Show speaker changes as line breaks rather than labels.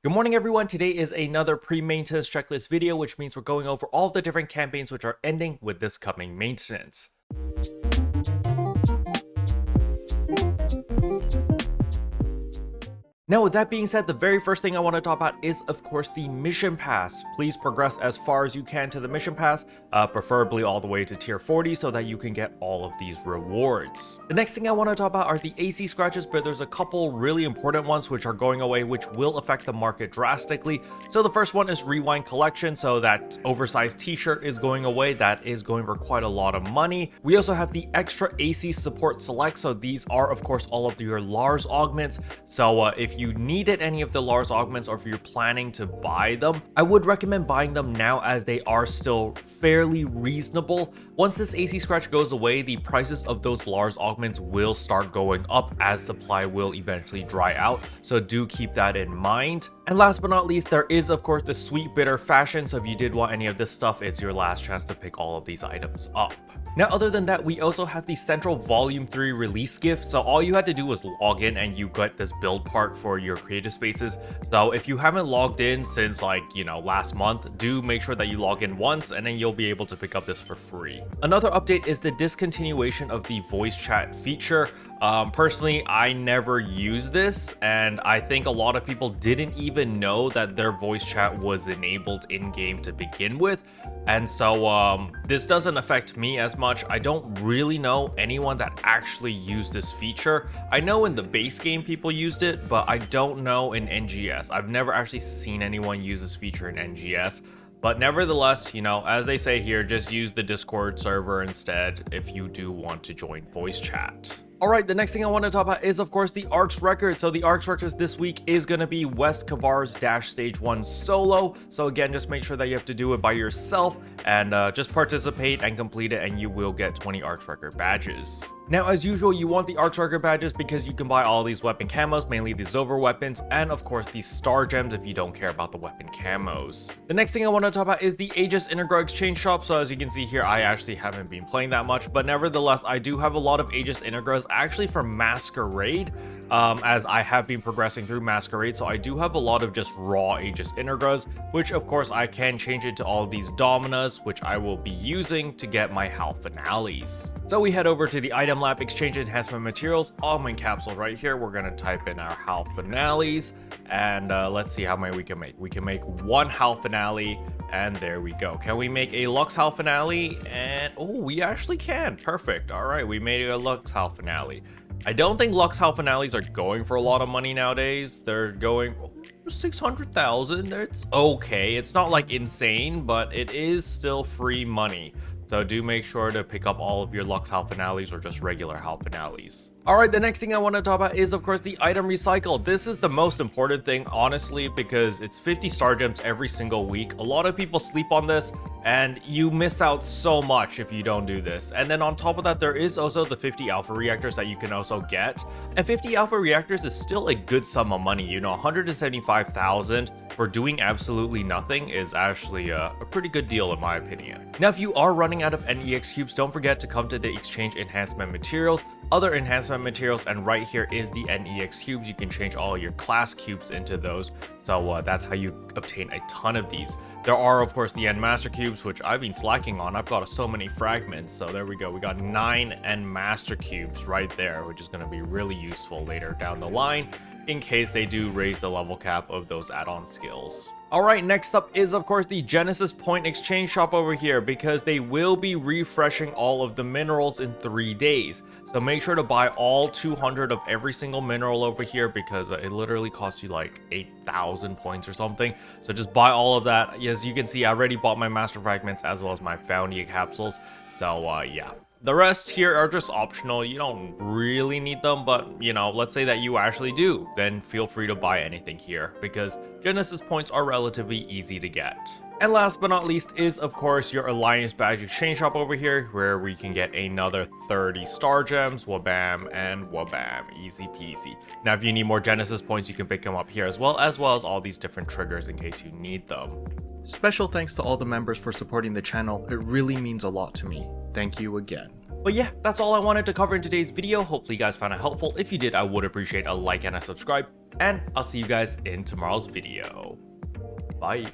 Good morning everyone, today is another pre-maintenance checklist video, which means we're going over all of the different campaigns which are ending with this coming maintenance. Now with that being said, the very first thing I want to talk about is of course the mission pass. Please progress as far as you can to the mission pass, preferably all the way to tier 40 so that you can get all of these rewards. The next thing I want to talk about are the AC scratches, but there's a couple really important ones which are going away which will affect the market drastically. So the first one is Rewind Collection, so that oversized t-shirt is going away. That is going for quite a lot of money. We also have the extra AC support select, so these are of course all of your Larze augments. So if you needed any of the Larze augments or if you're planning to buy them, I would recommend buying them now as they are still fairly reasonable. Once this AC scratch goes away, the prices of those Larze augments will start going up as supply will eventually dry out, so do keep that in mind. And last but not least, there is of course the Sweet Bitter Fashion, so if you did want any of this stuff, it's your last chance to pick all of these items up. Now other than that, we also have the Central Volume 3 release gift, so all you had to do was log in and you got this build part for your creative spaces. So if you haven't logged in since last month, do make sure that you log in once and then you'll be able to pick up this for free. Another update is the discontinuation of the voice chat feature. Personally, I never used this, and I think a lot of people didn't even know that their voice chat was enabled in-game to begin with. And so this doesn't affect me as much. I don't really know anyone that actually used this feature. I know in the base game people used it, but I don't know in NGS. I've never actually seen anyone use this feature in NGS. But nevertheless, as they say here, just use the Discord server instead if you do want to join voice chat. Alright, the next thing I want to talk about is of course the ARKS Records. So the ARKS Records this week is going to be West Kavar's Stage 1 solo. So again, just make sure that you have to do it by yourself and just participate and complete it and you will get 20 ARKS Record badges. Now, as usual, you want the ARKS Record badges because you can buy all these weapon camos, mainly the Zover weapons, and of course the Star Gems if you don't care about the weapon camos. The next thing I want to talk about is the Aegis Integra Exchange Shop. So as you can see here, I actually haven't been playing that much, but nevertheless, I do have a lot of Aegis Integras actually from Masquerade, as I have been progressing through Masquerade. So I do have a lot of just raw Aegis Integras, which of course I can change into all of these Dominas, which I will be using to get my Halphinales. So we head over to the item lab, exchange enhancement materials, augment capsule right here. We're going to type in our Halphinales and let's see how many we can make. We can make one Halphinale and there we go. Can we make a Lux Halphinale? And oh, we actually can. Perfect. All right, we made a Lux Halphinale. I don't think Lux Halphinales are going for a lot of money nowadays. They're going 600,000. It's okay. It's not like insane, but it is still free money. So do make sure to pick up all of your Lux Halphinales or just regular Halphinales. Alright, the next thing I want to talk about is of course the item recycle. This is the most important thing, honestly, because it's 50 Star Gems every single week. A lot of people sleep on this and you miss out so much if you don't do this. And then on top of that, there is also the 50 Alpha Reactors that you can also get. And 50 Alpha Reactors is still a good sum of money. 175,000 for doing absolutely nothing is actually a pretty good deal in my opinion. Now, if you are running out of NEX cubes, don't forget to come to the exchange enhancement materials, other enhancement materials, and right here is the NEX cubes. You can change all your class cubes into those. So that's how you obtain a ton of these. There are of course the End Master cubes, which I've been slacking on. I've got so many fragments. So there we go. We got 9 End Master cubes right there, which is going to be really useful later down the line in case they do raise the level cap of those add-on skills. Alright, next up is of course the Genesis Point Exchange Shop over here, because they will be refreshing all of the minerals in 3 days. So make sure to buy all 200 of every single mineral over here because it literally costs you like 8,000 points or something. So just buy all of that. As you can see, I already bought my Master Fragments as well as my Foundia capsules. So yeah. The rest here are just optional. You don't really need them, but let's say that you actually do, then feel free to buy anything here because Genesis points are relatively easy to get. And last but not least is of course your Alliance Badge Exchange Shop over here, where we can get another 30 Star Gems, wabam and wabam, easy peasy. Now if you need more Genesis points, you can pick them up here as well as all these different triggers in case you need them. Special thanks to all the members for supporting the channel. It really means a lot to me. Thank you again. But yeah, that's all I wanted to cover in today's video. Hopefully you guys found it helpful. If you did, I would appreciate a like and a subscribe. and I'll see you guys in tomorrow's video. Bye.